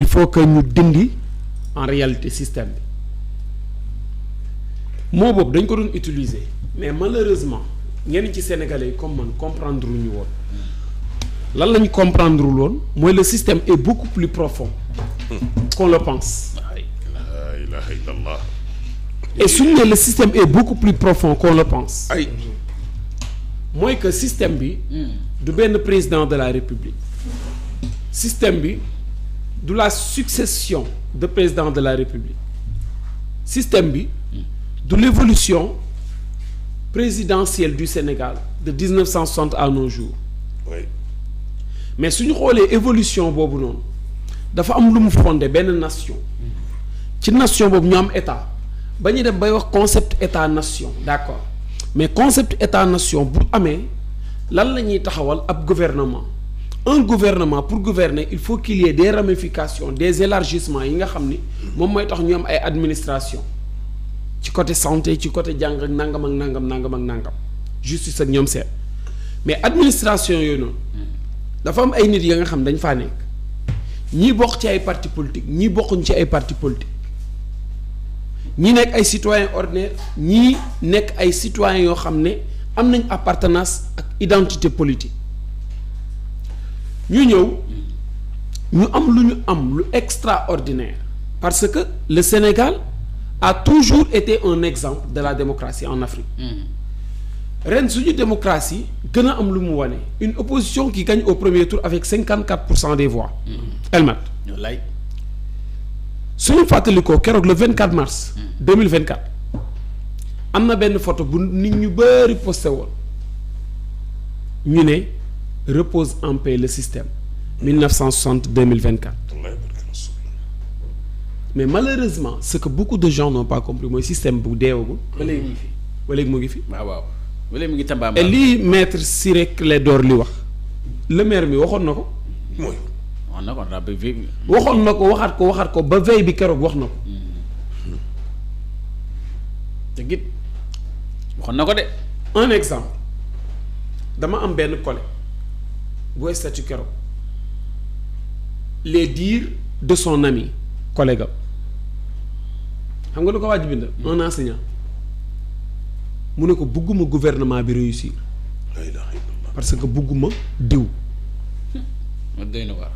il faut que ñu dindi en réalité système bi moo boobu dañ ko doon utiliser mais malheureusement ñenn ci sénégalais yi comme man comprendre ñu woon lan lañ comprendre woon mooy le système est beaucoup plus profond qu'on le pense. La ilaha illallah. Et suñu ne le système est beaucoup plus profond qu'on le pense. ay mooy que système bi du benn président de la république système bi du la succession de président de la république système bi du l'évolution présidentielle du Sénégal de 1960 à nos jours. oui. mais suñu xoolee évolution boobu noonu dafa am lu mu fondé benn nation ci nation boobu ñu am état ba ñuy dem bay wax concept état nation d'accord mais concept état nation bu amee lan la ñuy taxawal ab gouvernement un gouvernement pour gouverner il faut qu'il y ait des ramifications des élargissements yi nga xam ni moom mooy tax ñu am ay administration ci côté santé ci côté jàng ak nangam ak nangam nangam ak nangam justice ak ñoom seet mais administration yooyu noonu dafa am ay nit ya nga xam dañ faa nekk ñii bokk ci ay parti politique ñii bokkuñ ci ay parti politique ñii nekk ay citoyens ordinaires ñii nekk ay citoyens yoo xam ne am nañ appartenance ak identité politique ñu ñëw ñu am lu extraordinaire parce que le Sénégal a toujours été un exemple de la démocratie en Afrique. ren suñu démocratie gën a am lu mu wane une opposition qui gagne au premier tour avec 54% des voix. Elmat wallaay suñu fàttalikoo keroog le 24 mars. 2024 am na benn photo bu nit ñu bëri posté woon ñu ne repose en paix le système 1960 2024 mais malheureusement ce que beaucoup de gens n'ont pas compris mooy système bu deewagul. ba léegi mu ngi fi ba léegi mu ngi fi. waaw ba léegi mu ngi tambaamba. et lii maître Ciré Clédor li wax le maire mi waxoon na ko. mooy. wax na ko ndax ba vi. waxoon na ko waxaat ko ba veille bi keroog wax na ko. te git waxoon na ko de. un exemple dama am benn collègue bu statut keroog les dires de son ami collègue am xam nga lu ko waaj bind un enseignant mu ne ko bugguma gouvernement bi réussir la ilaha illallah. parce que bugguma diw. doy na waar.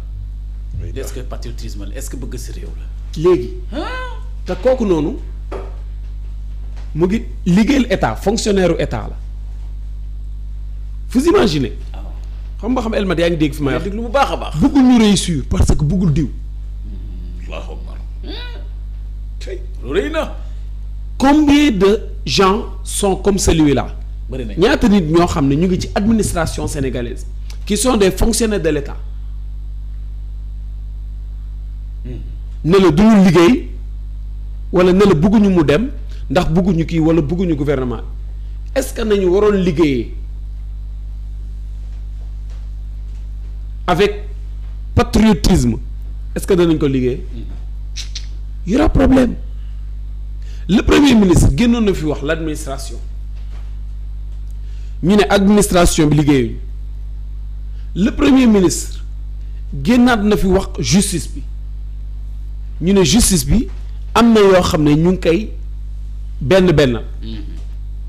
est-ce que patriotisme la est-ce que bëgg si réew la. léegi te kooku noonu mu ngi liggéeyal état fonctionnaire u état la vous imaginez xam nga xam Elmad yaa ngi dégg fi may wax déglu bu baax a baax. buggul ñu réussir parce que buggul diw. allahu akbar. tey. rëy na. Combien de gens sont comme celui-là bëri nañ ñaata nit ñoo xam ne ñu ngi ci administration sénégalaise qui sont des fonctionnaires de l'État ne la duñu liggéey wala ne la bëgguñu mu dem ndax bëgguñu kii wala bëgguñu gouvernement est-ce que nañu waroon liggéeyee avec patriotisme est-ce que danañ ko liggéey y aura problème. Le premier ministre génnoon na fi wax l'administration ñu ne administration bi liggéeyuñu le premier ministre génnaat na fi wax justice bi ñu ne justice bi am na yoo xam ne ñu ngi koy benn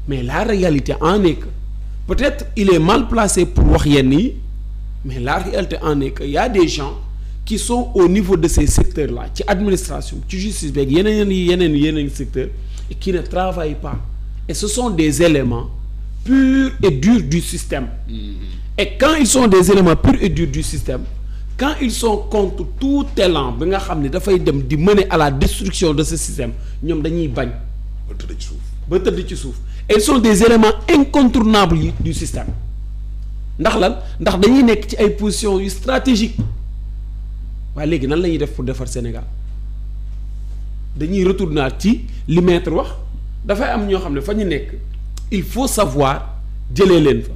mais la réalité en est que peut-être il est mal placé pour wax yenn yi mais la réalité en est que y a des gens qui sont au niveau de ces secteurs-là ci administration ci justice beeg yeneen secteurs et qui ne travaillent pas et ce sont des éléments purs et durs du système. Et quand ils sont des éléments purs et durs du système quand ils sont contre tout élan bi nga xam ne dafay dem di mener à la destruction de ce système ñoom dañuy bañ ba tëdd ci suuf et ils sont des éléments incontournables du système ndax lan ndax dañuy nekk ci ay positions yu stratégiques waaye léegi nan la ñuy def pour defar Sénégal dañuy retourner ci li maître wax dafay am ñoo xam ne fa ñu nekk il faut savoir jëlee leen fa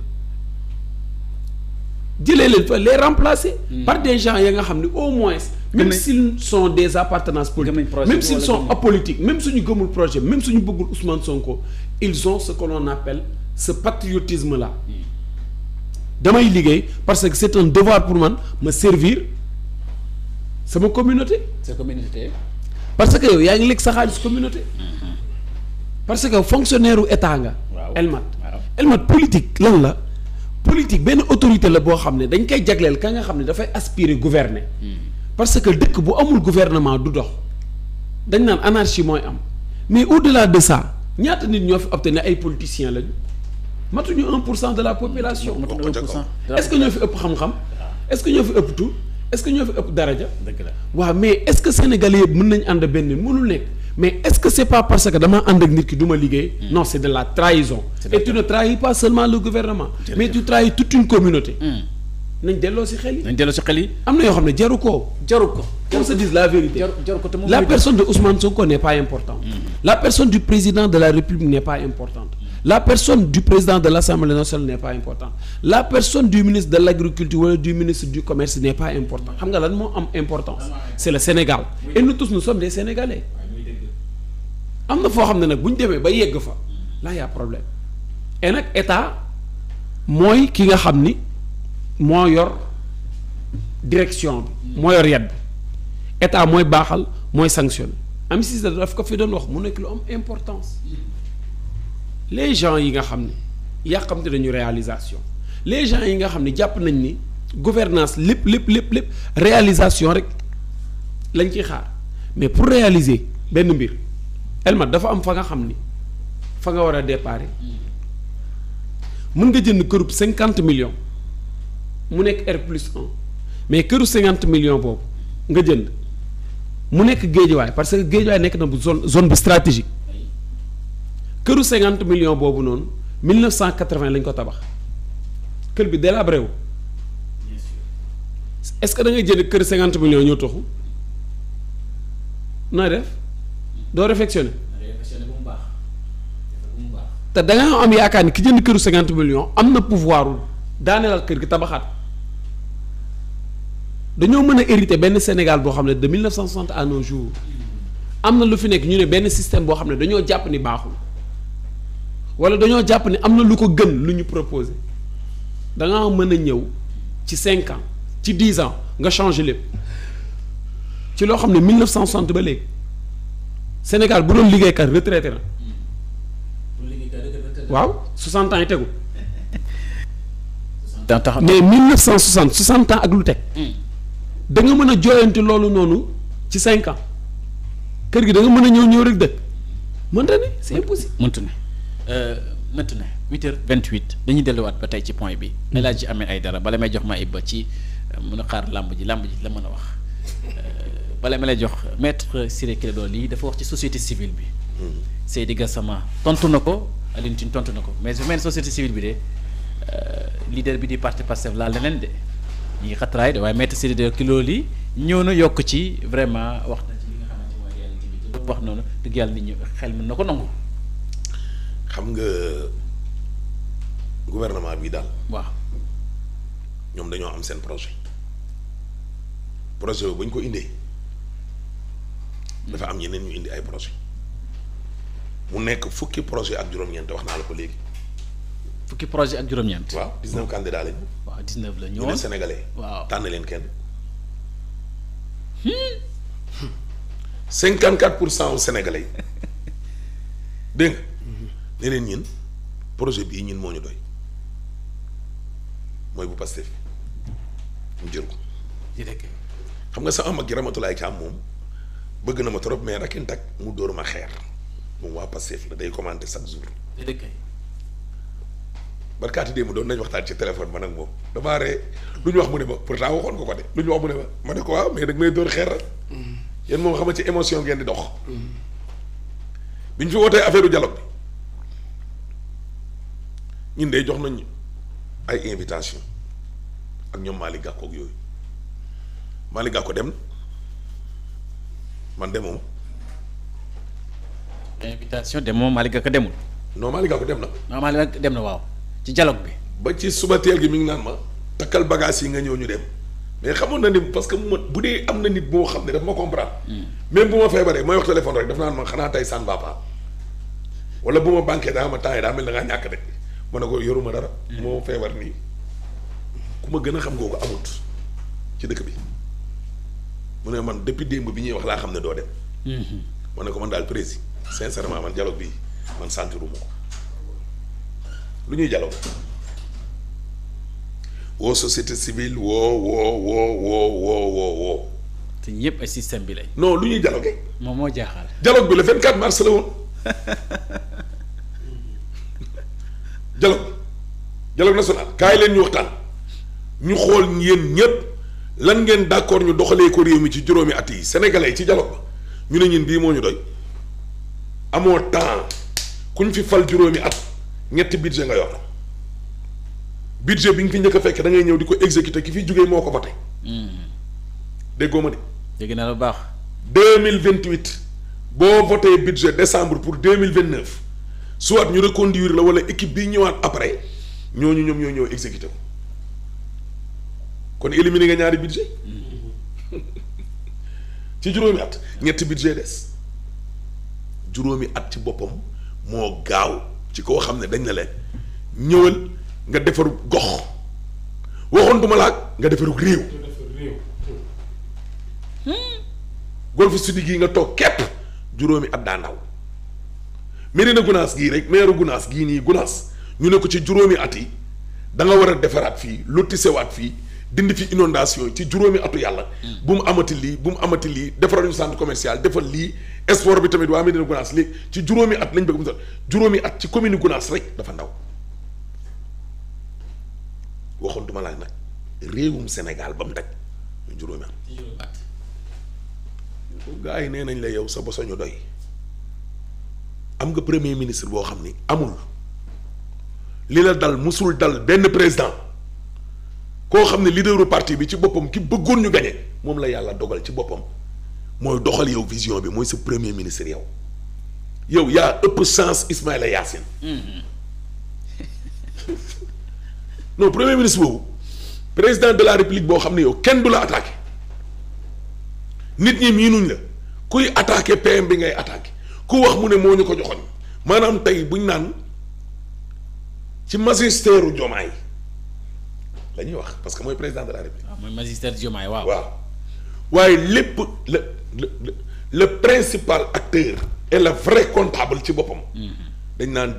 les remplacer par des gens ya nga xam ne au moins même s'ils sont des appartenances politiques même s'ils sont apolitiques même suñu gëmul projet même suñu bëggul Ousmane Sonko ils ont ce que l'on appelle ce patriotisme là damay liggéey parce que c'est un devoir pour man ma servir sama communauté. sa communauté. parce que yow yaa ngi lekk sa xaalis communauté. parce que fonctionnaire u état nga. waaw Elmat politique lan la. politique benn autorité la boo xam ne dañ koy jagleel ka nga xam ne dafay aspirer gouverner. parce que dëkk bu amul gouvernement du dox. dañ naan anarchie mooy am mais au-delà de ça ñaata nit ñoo fi opté ne ay politiciens lañu matuñu 1% de la population. est-ce que ñoo fi ëpp xam-xam. est-ce que ñoo fi ëpp tur est-ce que ñoo fi ëpp daraja. dëgg la waaw mais est-ce que sénégalais yëpp mën nañ ànd benn mënul nekk mais est-ce que c'est pas parce que damaa ànd ak nit ki du ma liggéey. non c'est de la trahison. et tu ne trahis pas seulement le gouvernement. mais tu trahis toute une communauté. nañ delloo ci xel yi. am na yoo xam ne jaru ko. qu'on se dise la vérité. La personne de Ousmane Sonko n'est pas importante. La personne du président de la République n'est pas importante. La personne du président de l'Assemblée nationale n'est pas importante. La personne du ministre de l'Agriculture wala du ministre du Commerce n'est pas important. xam nga lan moo am importance. C'est le Sénégal. Et nous tous nous sommes des Sénégalais. am na foo xam ne nag bu ñu demee ba yegg fa là y a problème. et nag état mooy ki nga xam ni moo yor direction bi. moo yor yedd bi. état mooy baaxal mooy sanctionner am si daf ko fi doon wax mu nekk lu am importance les gens yi nga xam ne yàqamte nañu réalisation les gens yi nga xam ne jàpp nañ ni gouvernance lépp réalisation rek lañ ciy xaar mais pour réaliser benn mbir Elmat dafa am fa nga xam ni fa nga war a déparé mën nga jënd kërub 50 millions mu nekk R+1 mais këru 50 millions boobu nga jënd mu nekk géejuwaay parce que géejuwaay nekk na bu zone bu stratégique këru 50 millions boobu noonu 1980 lañ ko tabax kër bi délabré wu est-ce que da ngay jënd kër 50 millions ñoo taxu nooy def doo réflexionner te da nga am yaakaar ni ki jënd këru 50 millions am na pouvoir daaneelal kër gi tabaxaat dañoo mën a hériter benn Sénégal boo xam ne de 1960 à nos jours am na lu fi nekk ñu ne benn système boo xam ne dañoo jàpp ni baaxul wala dañoo jàpp ni am na lu ko gën lu ñu proposé da nga mën a ñëw ci 5 ans ci 10 ans nga changer lépp ci loo xam ne 1960 ba léegi Sénégal bu doon liggéeykat retraité na waaw 60 ans yi tegu mais 1960 60 ans ak lu teg. da nga mën a jooyanti loolu noonu ci 5 ans kër gi da nga mën a ñëw rek dëkk mënta ne c'est impossible. mënta ne maintenant 8h28 dañuy delluwaat ba tey ci point bi. El Hadji Ahmed Aïdara bala may jox ma Iba ci mën a xaar làmb ji la mën a wax bala ma lay jox maître Ciré Clédor Ly dafa wax ci société civile bi. Seydi Gassama tontu na ko Alioune Tine tontu na ko mais su mel société civile bi de leader bi di parti Pastef laal leneen de. ñi ngi xatraay de waaye maître Ciré Clédor Ly ñëw na yokk ci vraiment wax na ci li nga xamante mooy réalité bi wax noonu dëgg yàlla nit ñi xel mën na ko nangu. xam nga gouvernement bi daal. waaw ñoom dañoo am seen projet boobu ba ñu ko indee dafa am ñeneen ñu indi ay projet mu nekk fukki projet ak juróom-ñeent wax naa la ko léegi. fukki projet ak juróom-ñeent. waaw 19 candidats lañu. waaw 19 la ñu ne sénégalais. waaw tànn leen kenn. 54% aux sénégalais dégg nga. ne leen ñun projet bii ñun moo ñu doy mooy bu Pastef ñu jël ko. xam nga sama mag gi Ramatulaay Caam moom bëgg na ma trop mais rakintak mu dóor ma xeer moom waa Pastef la day commenter chaque jour. barkaati démb doon nañ waxtaan ci téléphone ma nag moom damaa ree lu ñu wax mu ne ma pourtant waxoon nga ko de lu ñu wax mu ne ma ne ko waaw mais dag may dóor xeer rek yéen moom xam nga ci émotion ngeen di dox bi ñu fi wootee affaire dialogue bi ñun de jox nañ ay invitation ak ñoom Malick Gakou ak yooyu Malick Gakou dem man demoo invitation dem moom Malick Gakou demul. non Malick Gakou dem na. non Malick Gakou dem na waaw ci dialogue bi. ba ci suba teel gi mi ngi naan ma takkal bagage yi nga ñëw ñu dem mais xamoon na ni parce que bu dee am na nit boo xam ne daf ma comprendre. même bu ma feebaree mooy wax téléphone rek daf naan ma xanaa tey ça ne va pas wala bu ma banqué daa ma temps yi daa mel da ngaa ñàkk de ma ne ko yoruma dara. moo feebar nii ku ma gën a xam nga ko amut ci dëkk bi mu ne man depuis démb bi ñuy wax laa xam ne doo dem. ma ne ko man daal président sincèrement man dialogue bi man sentiruma ko lu ñuy dialogue woo société civile woo. te ñëpp ay système bi lañ. non lu ñuy dialogue. moom moo jaaxal. dialogue bi le 24 mars la woon dialogue national kaay leen ñu waxtaan ñu xool yéen ñëpp lan ngeen d'accord ñu doxalee ko réew mi ci juróomi at yi sénégalais ci dialogue ba ñu ne ñun bii moo ñu doy amoo temps kuñ fi fal juróomi at ñetti budget nga yor budget bi nga fi njëkk a fekk da ngay ñëw di ko exécuter ki fi jógee moo ko voté. déggoo ma de. dégg naa lu baax. 2028 boo voté budget décembre pour 2029 soit ñu reconduire la wala équipe bi ñëwaat après ñooñu ñoom ñoo ñëw exécuté ko kon éliminer nga ñaari budget ci juróomi at ñetti budget des juróomi at ci boppam moo gaaw ci koo xam ne dañ na leen ñëwal nga defaru gox waxoon duma laag nga defaru réew. Golf Sud gii nga toog képp juróomi at daa ndaw Médina Gounass gii rek maire Gounass gii nii Gounass ñu ne ko ci juróomi at yi da nga war a defaraat fii lotissewaat fii dindi fi inondation ci juróomi atu yàlla. bu mu amati lii defaral ñu centre commercial defal lii sport bi tamit waa Médina Gounass léegi ci juróomi at lañ bëgg mu sax juróomi at ci commune Gounass rek dafa ndaw waxoon duma laaj nag réewum Sénégal ba mu daj ñu juróomi at. gaa yi nee nañ la yow sa bosoñu doy am nga premier ministre boo xam ni amul li la dal musul dal benn président koo xam ne leaderu parti bi ci boppam ki bëggoon ñu gañe moom la yàlla dogal ci boppam mooy doxal yow vision bi mooy sa premier ministre yow yaa ëpp chance Ismaïla Yacine non premier ministre boobu président de la république boo xam ne yow kenn du la attaqué nit ñi miinuñ la kuy attaqué PM bi ngay attaqué ku wax mu ne moo ñu ko joxoñ maanaam tey buñ naan ci magistère u Diomaye la ñuy wax parce que mooy président de la République. waaw mooy magistère Diomaye waaw. waaye lépp le principal acteur et le vrai comptable ci boppam. dañ naan